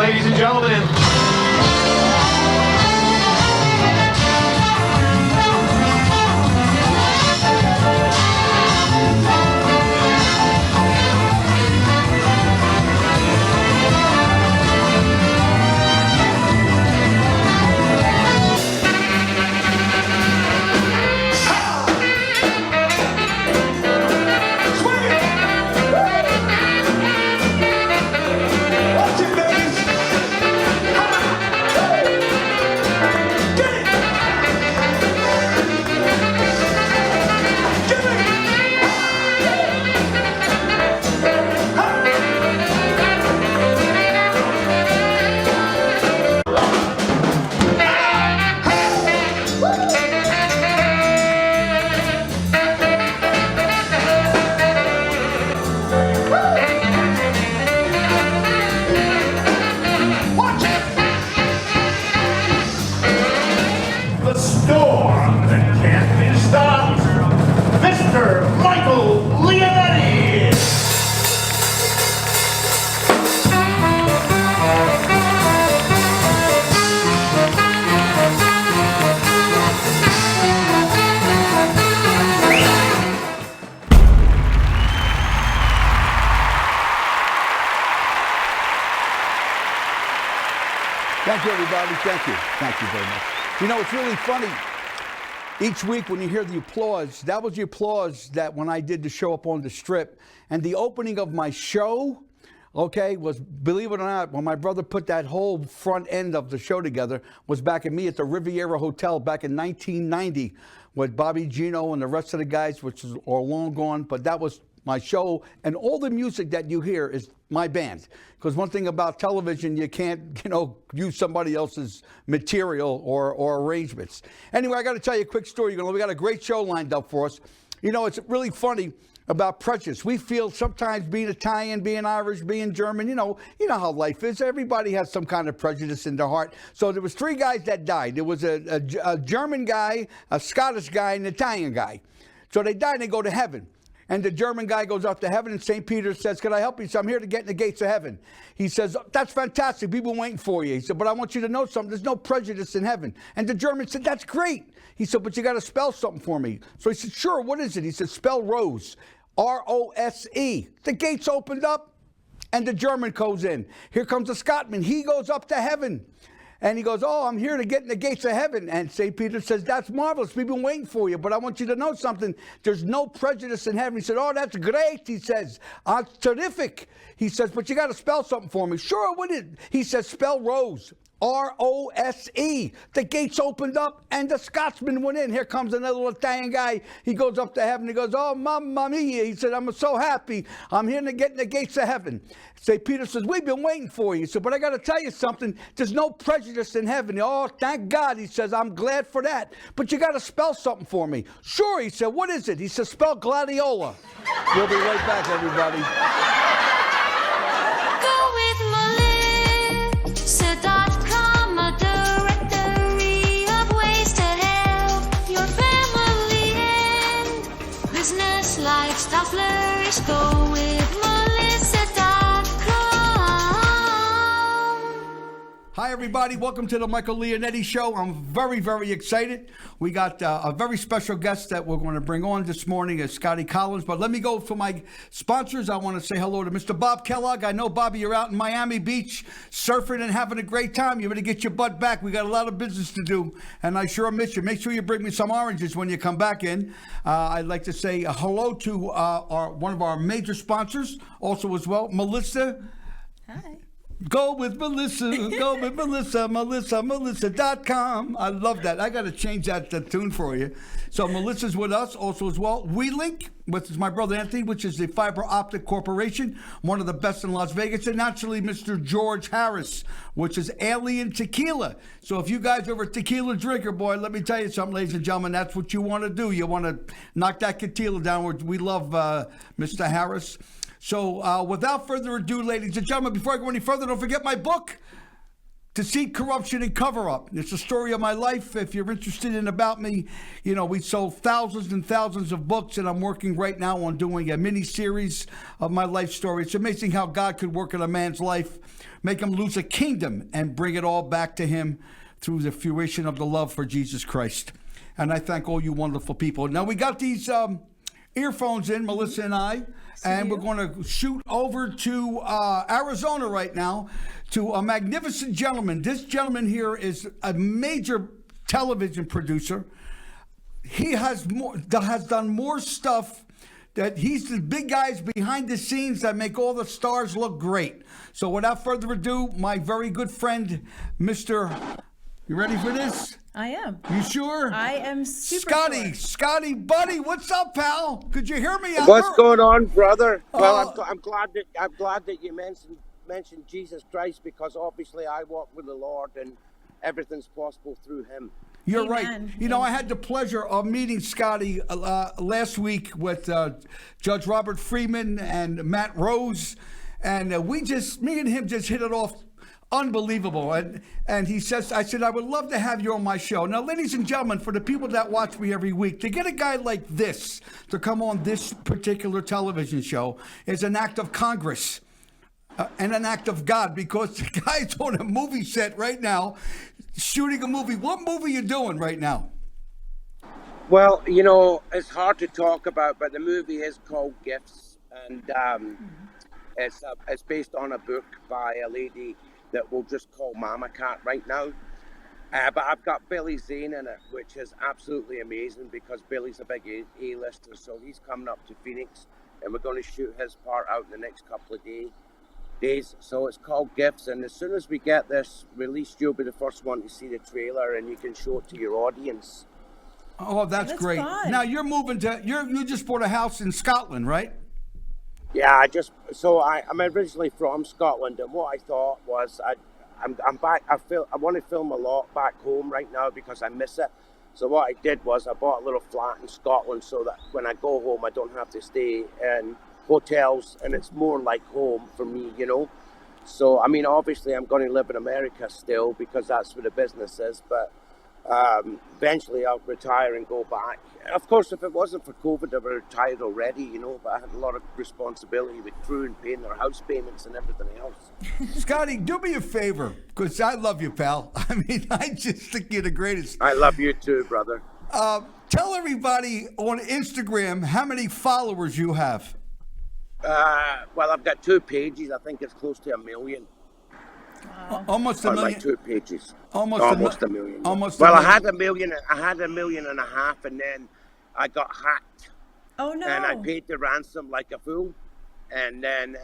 ladies and gentlemen. Leonetti! Thank you, everybody. Thank you. Thank you very much. You know, it's really funny. Each week when you hear the applause, that was the applause that when I did the show up on the Strip. And the opening of my show, okay, was, believe it or not, when my brother put that whole front end of the show together, was back at me at the Riviera Hotel back in 1990 with Bobby Gino and the rest of the guys, which is all long gone. But that was my show, and all the music that you hear is my band. Because one thing about television, you can't, use somebody else's material or arrangements. Anyway, I got to tell you a quick story. We got a great show lined up for us. It's really funny about prejudice. We feel sometimes being Italian, being Irish, being German, you know how life is. Everybody has some kind of prejudice in their heart. So there was 3 guys that died. There was a German guy, a Scottish guy, and an Italian guy. So they die and they go to heaven. And the German guy goes up to heaven, and St. Peter says, "Can I help you?" He said, "I'm here to get in the gates of heaven." He says, "That's fantastic. People are waiting for you." He said, "But I want you to know something. There's no prejudice in heaven." And the German said, "That's great." He said, "But you got to spell something for me." So he said, "Sure, what is it?" He said, "Spell Rose, R-O-S-E." The gates opened up, and the German goes in. Here comes the Scotsman. He goes up to heaven. And he goes, "Oh, I'm here to get in the gates of heaven." And St. Peter says, "That's marvelous. We've been waiting for you. But I want you to know something. There's no prejudice in heaven." He said, "Oh, that's great." He says, "Terrific." He says, "But you got to spell something for me." "Sure, what is it?" He says, "Spell Rose, R-O-S-E." The gates opened up, and the Scotsman went in. Here comes another Italian guy. He goes up to heaven. He goes, "Oh, mamma mia." He said, "I'm so happy. I'm here to get in the gates of heaven." St. Peter says, "We've been waiting for you." He said, "But I got to tell you something. There's no prejudice in heaven." "Oh, thank God." He says, "I'm glad for that. But you got to spell something for me." "Sure." He said, "What is it?" He says, "Spell gladiola." We'll be right back, everybody. Go with Melissa.com, a directory of ways to help your family and business lifestyle flourish. Go with Hi, everybody. Welcome to the Michael Leonetti Show. I'm very, very excited. We got a very special guest that we're going to bring on this morning, is Skoti Collins. But let me go for my sponsors. I want to say hello to Mr. Bob Kellogg. I know, Bobby, you're out in Miami Beach surfing and having a great time. You better get your butt back. We got a lot of business to do, and I sure miss you. Make sure you bring me some oranges when you come back in. I'd like to say hello to one of our major sponsors also as well, Melissa. Hi. Go with Melissa, go with Melissa, Melissa.com. I love that. I got to change that tune for you. So Melissa's with us also as well. WeLink, which is my brother Anthony, which is the Fiber Optic Corporation, one of the best in Las Vegas. And naturally, Mr. George Harris, which is Alien Tequila. So if you guys are a tequila drinker, boy, let me tell you something, ladies and gentlemen, that's what you want to do. You want to knock that tequila down. We love Mr. Harris. So without further ado, ladies and gentlemen, before I go any further, don't forget my book, Deceit, corruption, and cover-up. It's a story of my life. If you're interested in about me, we sold thousands and thousands of books, and I'm working right now on doing a mini-series of my life story. It's amazing how God could work in a man's life, make him lose a kingdom, and bring it all back to him through the fruition of the love for Jesus Christ. And I thank all you wonderful people. Now, we got these earphones in, Melissa and I, and we're going to shoot over to Arizona right now to a magnificent gentleman. This gentleman here is a major television producer. He has done more stuff. That he's the big guys behind the scenes that make all the stars look great. So without further ado, my very good friend, Mr. You ready for this? I am. You sure? I am super Scotty, sure. Scotty, buddy, what's up, pal? Could you hear me? What's going on, brother? Well, I'm glad that you mentioned Jesus Christ, because obviously I walk with the Lord and everything's possible through Him. You're Amen. right. I had the pleasure of meeting Scotty last week with Judge Robert Freeman and Matt Rose, and me and him just hit it off. Unbelievable. And he says, I said, I would love to have you on my show. Now, ladies and gentlemen, for the people that watch me every week, to get a guy like this to come on this particular television show is an act of Congress and an act of God, because the guy's on a movie set right now shooting a movie. What movie are you doing right now? Well, it's hard to talk about, but the movie is called Gifts, and it's based on a book by a lady that we'll just call Mama Cat right now. But I've got Billy Zane in it, which is absolutely amazing, because Billy's a big A-lister, so he's coming up to Phoenix, and we're going to shoot his part out in the next couple of days. So it's called Gifts, and as soon as we get this released, you'll be the first one to see the trailer, and you can show it to your audience. Oh, that's great. fun. Now you're moving you just bought a house in Scotland, right? Yeah, I'm originally from Scotland, and what I thought was I'm back. I want to film a lot back home right now because I miss it. So what I did was I bought a little flat in Scotland so that when I go home, I don't have to stay in hotels, and it's more like home for me, So, obviously I'm going to live in America still because that's where the business is, but eventually I'll retire and go back. Of course, if it wasn't for COVID, I would have retired already, but I had a lot of responsibility with crew and paying their house payments and everything else. Scotty, do me a favor, because I love you, pal. I just think you're the greatest. I love you too, brother. Tell everybody on Instagram how many followers you have. Well, I've got 2 pages. I think it's close to 1 million. Almost a On million. my 2 pages. Almost a million. Almost. Well, a I million. had 1 million. I had 1.5 million, and then I got hacked. Oh, no. And I paid the ransom like a fool, and then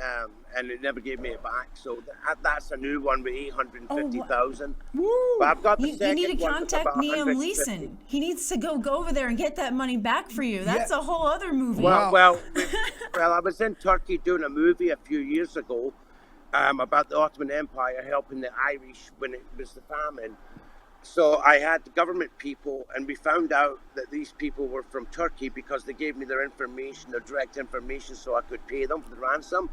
and it never gave me it back. So that's a new one with 850,000. Woo! But I've got the You second need to one with contact about Liam 150. Leeson. He needs to go over there and get that money back for you. That's a whole other movie. Well, I was in Turkey doing a movie a few years ago about the Ottoman Empire helping the Irish when it was the famine. So I had the government people, and we found out that these people were from Turkey because they gave me their information, their direct information, so I could pay them for the ransom.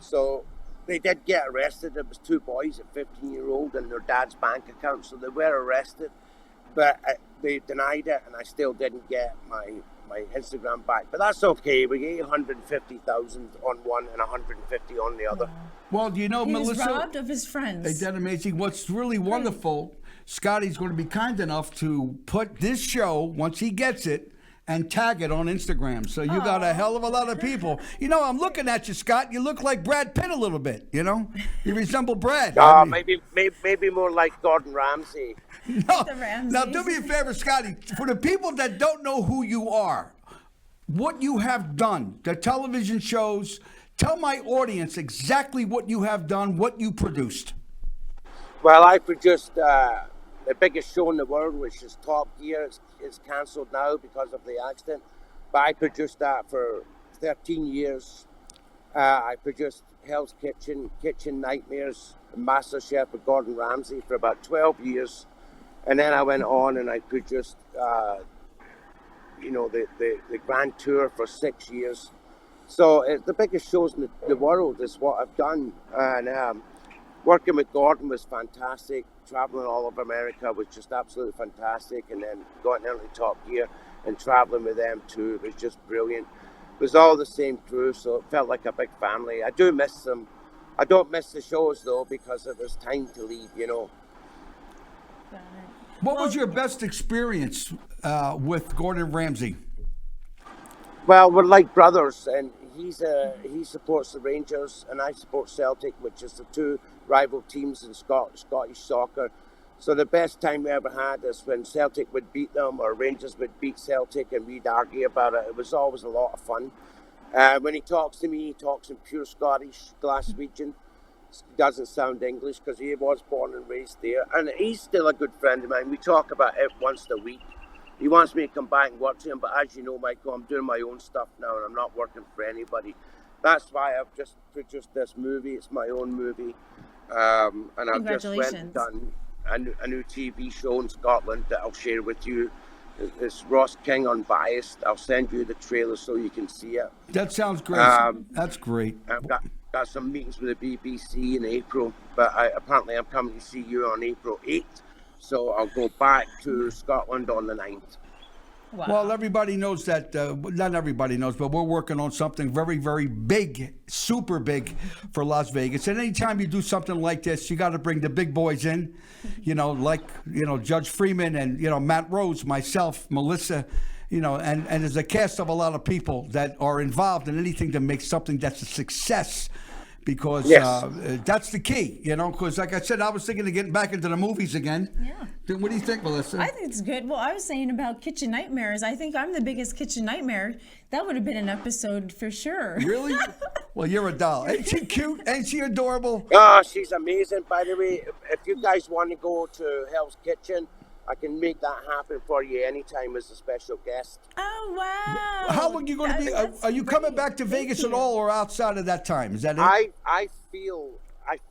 So they did get arrested. It was 2 boys, a 15-year-old, and their dad's bank account. So they were arrested, but they denied it, and I still didn't get my Instagram back. But that's okay. We get 850,000 on one and 150 on the other. Well, he Melissa, was robbed of his friends. isn't that amazing? What's really wonderful, Scotty's going to be kind enough to put this show, once he gets it, and tag it on Instagram. So you got a hell of a lot of people. I'm looking at you, Scott. You look like Brad Pitt a little bit, You resemble Brad. Maybe more like Gordon Ramsay. No. The Ramses. Now, do me a favor, Scotty. For the people that don't know who you are, what you have done, the television shows, tell my audience exactly what you have done, what you produced. Well, I produced the biggest show in the world, which is Top Gear. It's cancelled now because of the accident. But I produced that for 13 years. I produced Hell's Kitchen, Kitchen Nightmares, and Master Chef with Gordon Ramsay for about 12 years. And then I went on and I produced, the Grand Tour for 6 years. So the biggest shows in the world is what I've done. And working with Gordon was fantastic. Traveling all over America was just absolutely fantastic. And then going into Top Gear and traveling with them too, it was just brilliant. It was all the same crew, so it felt like a big family. I do miss them. I don't miss the shows though, because it was time to leave, you know. What was your best experience with Gordon Ramsay? Well, we're like brothers, and he supports the Rangers, and I support Celtic, which is the two rival teams in Scottish soccer. So the best time we ever had is when Celtic would beat them, or Rangers would beat Celtic, and we'd argue about it. It was always a lot of fun. When he talks to me, he talks in pure Scottish, Glaswegian. He doesn't sound English because he was born and raised there. And he's still a good friend of mine. We talk about it once a week. He wants me to come back and work for him, but as you know, Michael, I'm doing my own stuff now and I'm not working for anybody. That's why I've just produced this movie. It's my own movie. And I've just went and done a new TV show in Scotland that I'll share with you. It's Ross King Unbiased. I'll send you the trailer so you can see it. That sounds great. That's great. I've got some meetings with the BBC in April, but apparently I'm coming to see you on April 8th. So I'll go back to Scotland on the 9th. Wow. Well, everybody knows that, not everybody knows, but we're working on something very, very big, super big for Las Vegas. And anytime you do something like this, you got to bring the big boys in, like Judge Freeman and, Matt Rose, myself, Melissa, and there's a cast of a lot of people that are involved in anything to make something that's a success. Because that's the key, because like I said, I was thinking of getting back into the movies again. Yeah. What do you think, Melissa? I think it's good. Well, I was saying about kitchen nightmares. I think I'm the biggest kitchen nightmare. That would have been an episode for sure. Really? Well, you're a doll. Ain't she cute? Ain't she adorable? Oh, she's amazing. By the way, if you guys want to go to Hell's Kitchen, I can make that happen for you anytime as a special guest. Oh, wow. How long are you going to be? Are you coming back to Vegas at all or outside of that time? Is that it? I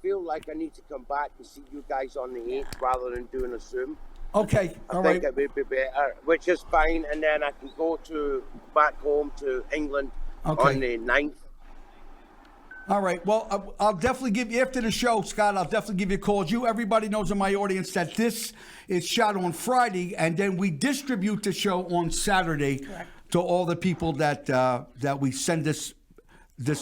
feel like I need to come back and see you guys on the 8th rather than doing a Zoom. Okay, all right. I think it would be better, which is fine. And then I can go back home to England on the 9th. All right. Well, I'll definitely give you, after the show, Scott, I'll definitely give you a call. Everybody knows in my audience that this is shot on Friday, and then we distribute the show on Saturday to all the people that we send this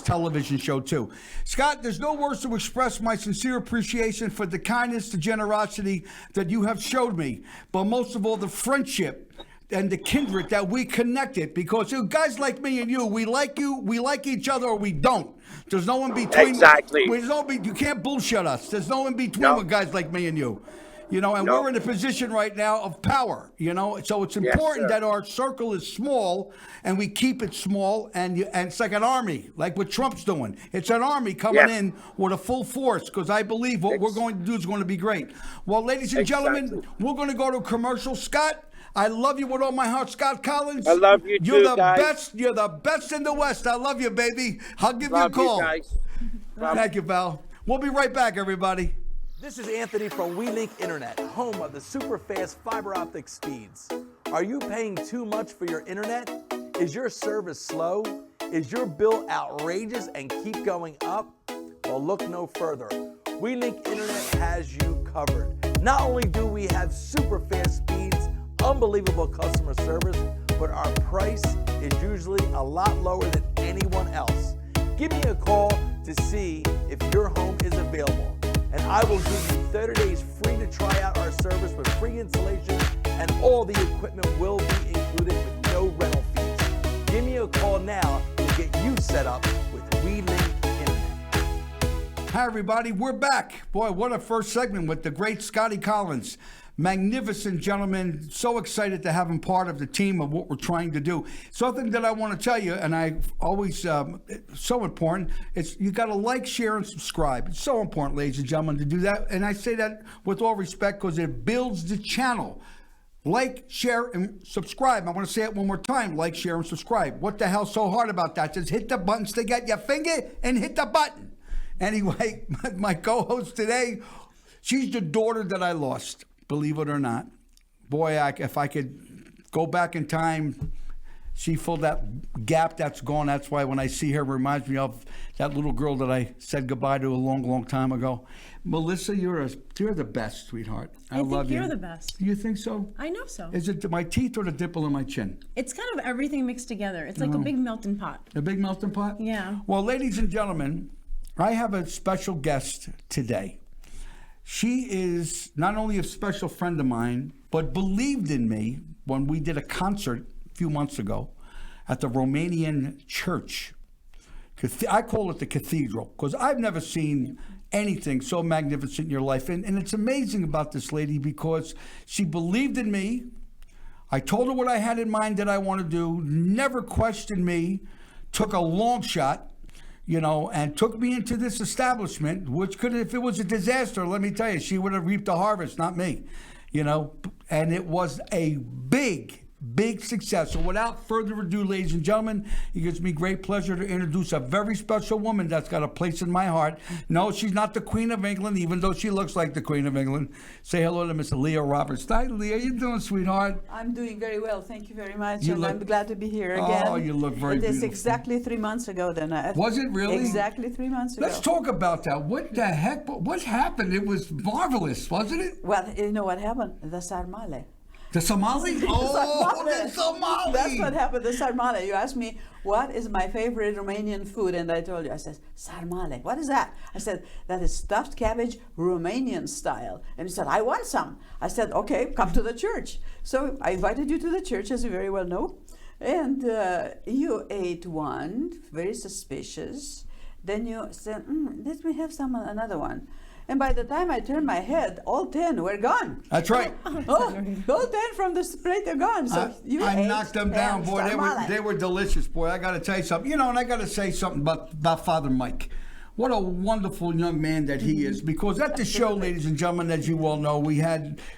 television show to. Scott, there's no words to express my sincere appreciation for the kindness, the generosity that you have showed me, but most of all, the friendship and the kindred that we connected, because guys like me and you, we like each other, or we don't. There's no in between. Exactly. You can't bullshit us. There's no in between with guys like me and you. We're in a position right now of power, so it's important that our circle is small and we keep it small, and it's like an army, like what Trump's doing. It's an army coming in with a full force, because I believe what we're going to do is going to be great. Well, ladies and gentlemen, we're going to go to a commercial. Scott, I love you with all my heart. Scott Collins. I love you too, You're the guys. best. You're the best in the West. I love you, baby. I'll give you a call. You guys. Thank you, Val. We'll be right back, everybody. This is Anthony from WeLink Internet, home of the super fast fiber optic speeds. Are you paying too much for your internet? Is your service slow? Is your bill outrageous and keep going up? Well, look no further. WeLink Internet has you covered. Not only do we have super fast speeds, unbelievable customer service, but our price is usually a lot lower than anyone else. Give me a call to see if your home is available, and I will give you 30 days free to try out our service with free installation, and all the equipment will be included with no rental fees. Give me a call now to get you set up with WeLink Internet. Hi, everybody. We're back. Boy, what a first segment with the great Scotty Collins. Magnificent gentleman. So excited to have him part of the team of what we're trying to do. Something that I want to tell you, and I always, so important, it's you got to like, share, and subscribe. It's so important, ladies and gentlemen, to do that. And I say that with all respect because it builds the channel. Like, share, and subscribe. I want to say it one more time. Like, share, and subscribe. What the hell's so hard about that? Just hit the button, stick out your finger, and hit the button. Anyway, my co-host today, she's the daughter that I lost. Believe it or not. Boy, if I could go back in time She filled that gap that's gone. That's why when I see her, it reminds me of that little girl that I said goodbye to a long, long time ago. Melissa, you're the best, sweetheart. I love you. You're the best. You think so? I know so. Is it my teeth or the dimple in my chin? It's kind of everything mixed together. It's like a big melting pot. A big melting pot? Yeah. Well, ladies and gentlemen, I have a special guest today. She is not only a special friend of mine, but believed in me when we did a concert a few months ago at the Romanian church. I call it the cathedral because I've never seen anything so magnificent in your life. And it's amazing about this lady because she believed in me. I told her what I had in mind that I want to do, never questioned me, took a long shot, and took me into this establishment, which could, if it was a disaster, let me tell you, she would have reaped the harvest, not me, and it was a big success. So without further ado, ladies and gentlemen, it gives me great pleasure to introduce a very special woman that's got a place in my heart. No, she's not the Queen of England, even though she looks like the Queen of England. Say hello to Miss Leah Roberts. Hi, Leah. How you doing, sweetheart? I'm doing very well. Thank you very much. You and look- I'm glad to be here again. Oh, you look very It is beautiful. exactly 3 months ago then. Was it really? Exactly 3 months ago. Let's talk about that. What the heck? What happened? It was marvelous, wasn't it? Well, you know what happened? The sarmale. The Somali? Oh, the Somali! That's what happened, the sarmale. You asked me, what is my favorite Romanian food? And I told you, I said, sarmale. What is that? I said, that is stuffed cabbage, Romanian style. And he said, I want some. I said, okay, come to the church. So I invited you to the church, as you very well know. And you ate one, very suspicious. Then you said, let me have another one. And by the time I turned my head, all 10 were gone. That's right. Oh, all 10 from the plate are gone. So you I ate knocked them down, 10 boy. sarmale. They were delicious, boy. I got to tell you something. And I got to say something about Father Mike. What a wonderful young man that he is. Because at the show, ladies and gentlemen, as you all know,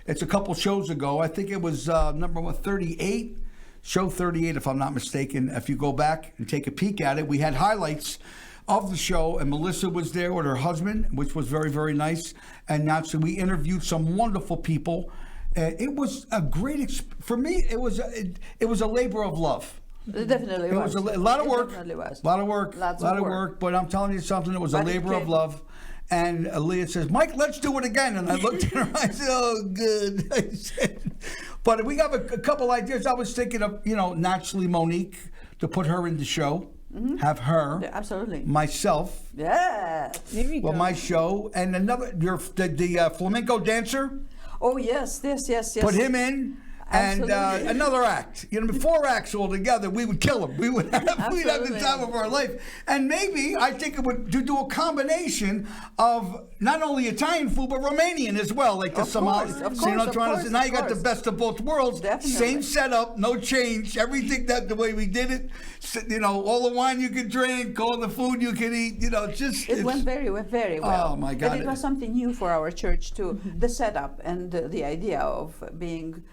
it's a couple shows ago. I think it was number 38. Show 38, if I'm not mistaken. If you go back and take a peek at it, we had highlights of the show, and Melissa was there with her husband, which was very, very nice. And so we interviewed some wonderful people. It was a great for me. It was a labor of love. It definitely It was. was a lot of work. It definitely was. A lot of work. Lots a lot of of work. work. But I'm telling you something. It was a But it labor of came- love. And Leah says, Mike, let's do it again. And I looked at her. I said, oh, good. I said, but we have a couple ideas. I was thinking of, naturally Monique, to put her in the show. Have her. Yeah, absolutely. Myself. Yeah. There you Well, go. my show. And the flamenco dancer. Oh, yes. Put him in. And Absolutely. another act. 4 acts all together, we would kill him. We'd have the Absolutely. time of our life. And maybe I think it would do a combination of not only Italian food but Romanian as well, like the Of Somali. course, of So you know what I'm course, trying of to say? Now you got the course. best of both worlds. Definitely. Same setup, no change. Everything the way we did it. All the wine you could drink, all the food you could eat. It went very well. Oh, my God. And it was something new for our church too. The setup and the idea of being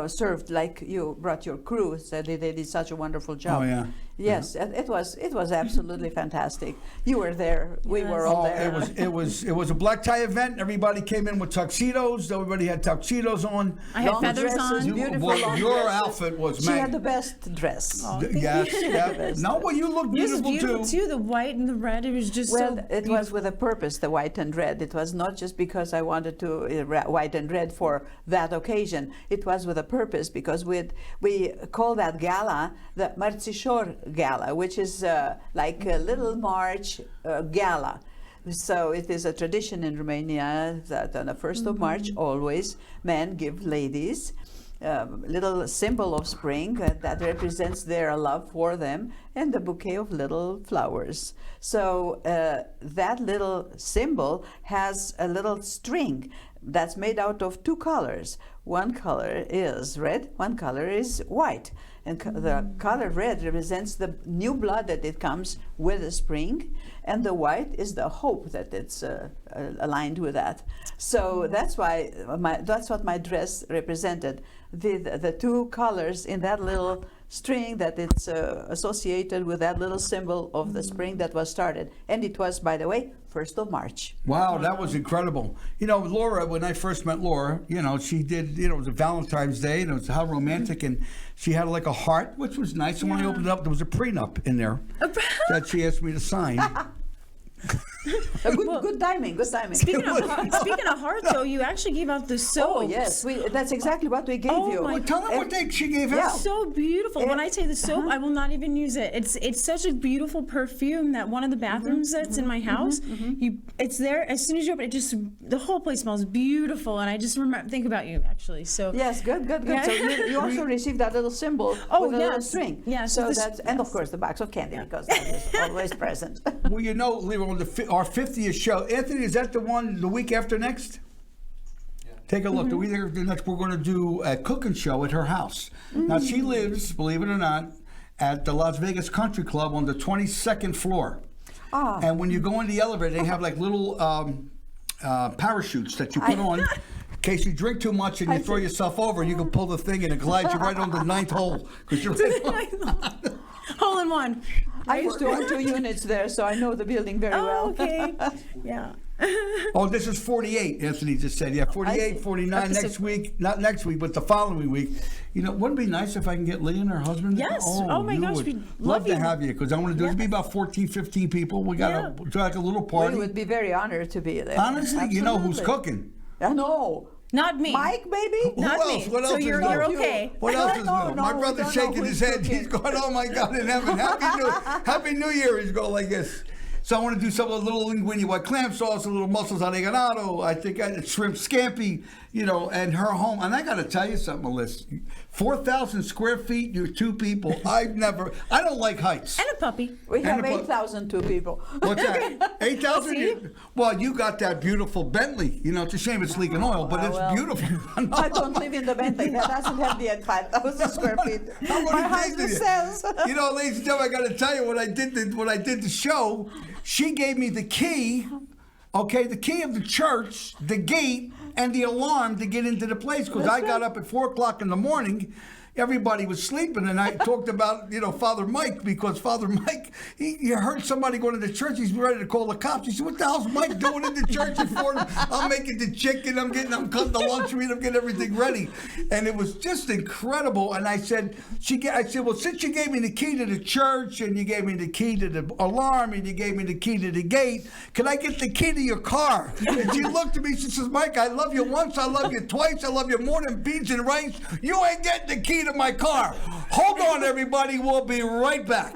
served like you brought your crew. Said they did such a wonderful job. Oh, yeah. Yes, and it was absolutely fantastic. You were there. We were all Oh, there. it was a black tie event. Everybody came in with tuxedos. Everybody had tuxedos on. I had Long feathers dresses, on. beautiful Well, long your dresses. outfit was She man. had the best dress. Yes. No, well, you look Yours is beautiful, beautiful too. too. The white and the red. It was just Well, so it was with a purpose, the white and red. It was not just because I wanted to white and red for that occasion. It was with a purpose because we call that gala the Mărțișor Gala, which is like a little March gala. So it is a tradition in Romania that on the 1st of March, always men give ladies little symbol of spring that represents their love for them and a bouquet of little flowers. So that little symbol has a little string that's made out of 2 colors. One color is red, one color is white. And the color red represents the new blood that it comes with the spring, and the white is the hope that it's aligned with that. So that's what my dress represented. The 2 colors in that little string that it's associated with that little symbol of the spring that was started. And it was, by the way, 1st of March. Wow, that was incredible. You know, Laura, when I first met Laura, you know, she did, you know, it was a Valentine's Day, and it was how romantic, and she had like a heart, which was nice. And when I opened it up, there was a prenup in there that she asked me to sign. Good timing, good timing. Speaking of heart, though, you actually gave out the soap. Oh, yes, that's exactly what we gave you. my Well, tell them what she gave Yeah. out. So beautiful. When I say the soap, I will not even use it. It's such a beautiful perfume that one of the bathrooms that's in my house, it's there as soon as you open it. Just the whole place smells beautiful, and I just think about you actually. So Yes, good. Yeah. So you also received that little symbol with a little yes. string. Yes, So this- that's, and of course the box of candy, because that is always present. Well, you know, Leroy, on our 50th show, Anthony, is that the one the week after next? Take a look. The week after next, we're going to do a cooking show at her house. Now, she lives, believe it or not, at the Las Vegas Country Club on the 22nd floor. Ah. And when you go in the elevator, they have like little parachutes that you put on. In case you drink too much and you throw yourself over, you can pull the thing and it glides you right on the 9th hole. 'Cause you're right on. hole in one. I used to own 2 units there, so I know the building very well. Oh, okay. Yeah. Oh, this is 48, Anthony just said. Yeah, 48, 49 next week. Not next week, but the following week. You know, wouldn't it be nice if I can get Leah and her husband? Yes. Oh, my you gosh, would. we'd love love to you. have you, because I want to do it. It'd be about 14, 15 people. We got to do like a little We party. would be very honored to be there. Honestly, you know who's Absolutely. cooking? I know. Not me. Mike, maybe? Who Not else? me. What So else is you're new? okay. What else is No, new? no, My we brother's don't know shaking his who's head. cooking. He's going, oh my God, in heaven. Happy New Year. He's going like this. So I want to do some of the little linguine white clam sauce, a little mussels oregano. I think shrimp scampi, you know, and her home. And I got to tell you something, Melissa. 4,000 square feet, you're 2 people. I don't like heights. And a puppy. We have And a bu- 8,002 people. What's that? 8,000? See? Well, you got that beautiful Bentley. You know, it's a shame it's leaking oil, but it's well, beautiful. I don't live in the Bentley. That doesn't have the 5,000 square feet. How My many days husband did you- says. You know, ladies and gentlemen, I got to tell you, when I did the show, she gave me the key, okay, the key of the church, the gate, and the alarm to get into the place, because I got up at 4 o'clock in the morning. Everybody was sleeping, and I talked about, you know, Father Mike, because Father Mike, he heard somebody going to the church. He's ready to call the cops. He said, what the hell's Mike doing in the church at 4? I'm making the chicken, I'm cutting the lunch meat, I'm getting everything ready. And it was just incredible. And I said, well, since you gave me the key to the church, and you gave me the key to the alarm, and you gave me the key to the gate, can I get the key to your car? And she looked at me, she says, Mike, I love you once, I love you twice, I love you more than beans and rice. You ain't getting the key to my car. Hold on, everybody. We'll be right back.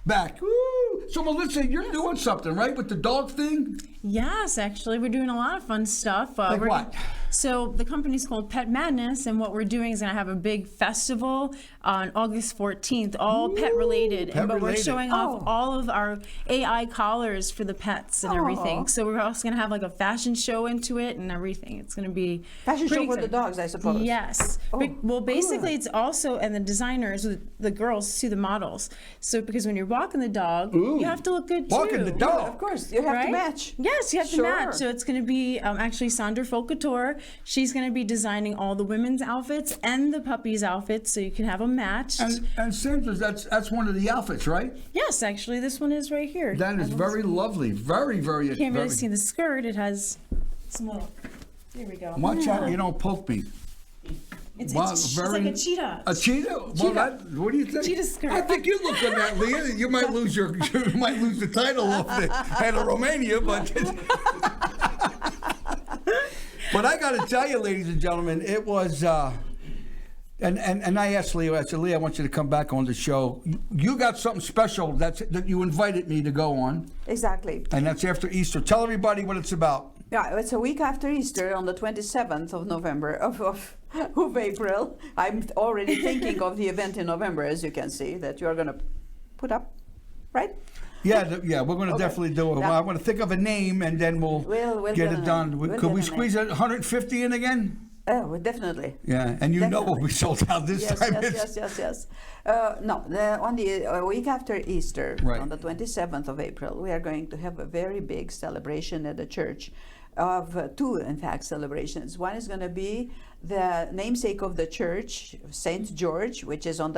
Back. Woo! So, Melissa, you're doing something, right, with the dog thing? Yes, actually, we're doing a lot of fun stuff. Like what? So the company's called Pet Madness, and what we're doing is going to have a big festival on August 14th, all pet related. But we're pet-related. showing off all of our AI collars for the pets and everything. So we're also going to have like a fashion show into it and everything. It's going to be Fashion show pretty for the exciting. dogs, I suppose. Yes. Oh, Well, basically, good. it's also, and the designers, the girls to the models. So because when you're walking the dog, Ooh. you have to look good Walking too. the dog. Of course, you have Right? to match. Yes, you have Sure. to match. So it's going to be actually Sandra Folcouture. She's going to be designing all the women's outfits and the puppies' outfits, so you can have them matched. And Sandra's, that's one of the outfits, right? Yes, actually, this one is right here. That is very lovely. Very, very. You can't really very- see the skirt. It has some little. Here we go. Watch out, you don't poke me. It's Wow, like a cheetah. A cheetah? Well, Cheetah. what do you think? Cheetah skirt. I think you look on that, Leah. You might lose you might lose the title of the head of Romania, but. But I got to tell you, ladies and gentlemen, it was. And I asked Leah, I said, Leah, I want you to come back on the show. You got something special that you invited me to go on, Exactly. and that's after Easter. Tell everybody what it's about. Yeah, it's a week after Easter on the 27th of November, of April. I'm already thinking of the event in November, as you can see, that you're going to put up, right? Yeah, we're going to definitely do it. Yeah. Well, I'm going to think of a name, and then we'll We'll get get it a done. name. We'll Could we get a squeeze 150 in again? Oh, well, definitely. Yeah, and you know Definitely. what we sold out this Yes, time. yes. No, on the week after Easter, Right. on the 27th of April, we are going to have a very big celebration at the church of two, in fact, celebrations. One is going to be the namesake of the church, Saint George, which is in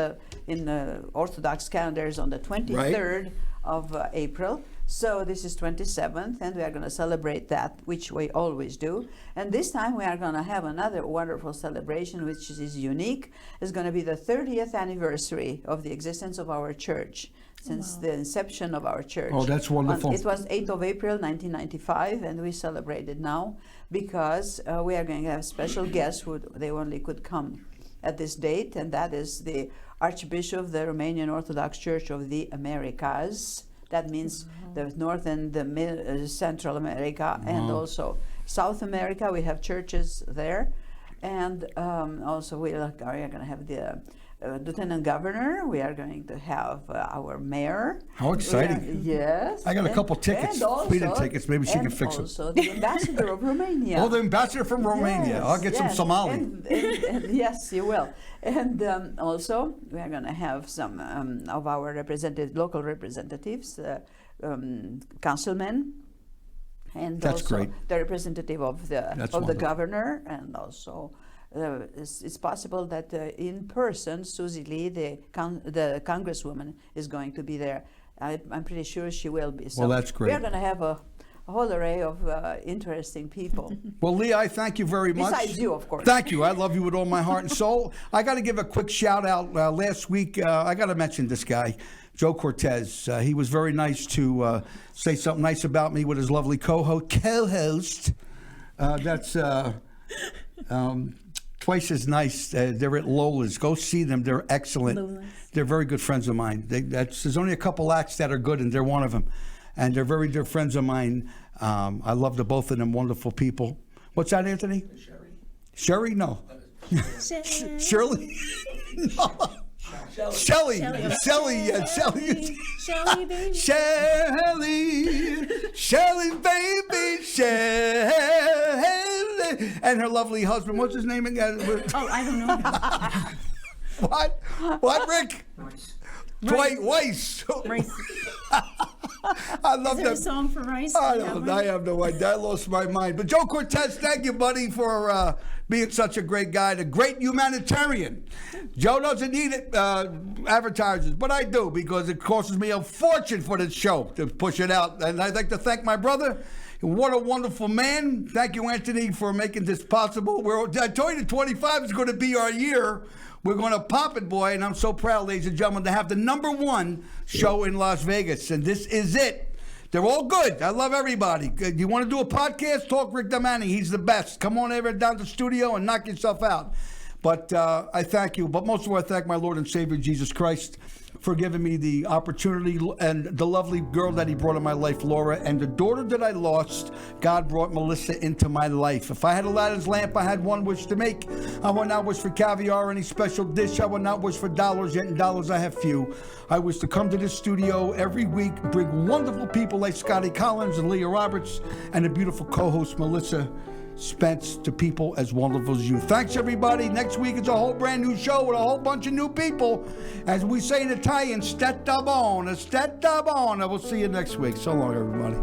the Orthodox calendars on the 23rd of April. So this is 27th, and we are going to celebrate that, which we always do. And this time we are going to have another wonderful celebration, which is unique. It's going to be the 30th anniversary of the existence of our church, since the inception of our church. Oh, that's wonderful. It was 8th of April, 1995, and we celebrate it now because we are going to have special guests who they only could come at this date, and that is the Archbishop of the Romanian Orthodox Church of the Americas. That means the North and the Central America, and also South America. We have churches there, and also we are going to have the Lieutenant Governor. We are going to have our mayor. How exciting! Yes, I got a couple tickets, speeding tickets. Maybe she can fix them. Also, the ambassador of Romania. Oh, the ambassador from Romania. Yes, I'll get some yes. Somali. And yes, you will. And also, we are going to have some of our local representatives, councilmen, and That's also great. the representative of the wonderful. governor, and also it's possible that in person, Susie Lee, the congresswoman, is going to be there. I'm pretty sure she will be. So Well, that's great. We are going to have a whole array of interesting people. Well, Leah, I thank you very much. Besides you, of course. Thank you. I love you with all my heart and soul. I got to give a quick shout out. Last week, I got to mention this guy, Joe Cortez. He was very nice to say something nice about me with his lovely co-host. That's twice as nice. They're at Lola's. Go see them. They're excellent. Lola's. They're very good friends of mine. There's only a couple acts that are good, and they're one of them. And they're very dear friends of mine. I love the both of them, wonderful people. What's that, Anthony? Sherry? No. Shirley? No. Shelly. Yeah, Shelly. Shelly, baby. Shelly, baby, Shelly. And her lovely husband, what's his name again? Oh, I don't know. What? What, Rick? Dwight Weiss. Rice. I love Is there a that. song for Rice? I Do you have don't. one? I have no idea. I lost my mind. But Joe Cortez, thank you, buddy, for being such a great guy, a great humanitarian. Joe doesn't need it, advertisers, but I do, because it costs me a fortune for this show to push it out. And I'd like to thank my brother. What a wonderful man. Thank you, Anthony, for making this possible. I told you 25 is going to be our year. We're going to pop it, boy, and I'm so proud, ladies and gentlemen, to have the #1 show in Las Vegas, and this is it. They're all good. I love everybody. You want to do a podcast? Talk Rick Damani. He's the best. Come on over down to the studio and knock yourself out. But I thank you. But most of all, I thank my Lord and Savior, Jesus Christ, for giving me the opportunity, and the lovely girl that he brought in my life, Laura, and the daughter that I lost. God brought Melissa into my life. If I had Aladdin's lamp, I had one wish to make. I would not wish for caviar or any special dish. I would not wish for dollars, yet in dollars I have few. I wish to come to this studio every week, bring wonderful people like Scotty Collins and Leah Roberts, and a beautiful co-host, Melissa Spence, to people as wonderful as you. Thanks, everybody. Next week it's a whole brand new show with a whole bunch of new people. As we say in Italian, stettabone, stettabone. I will see you next week. So long, everybody.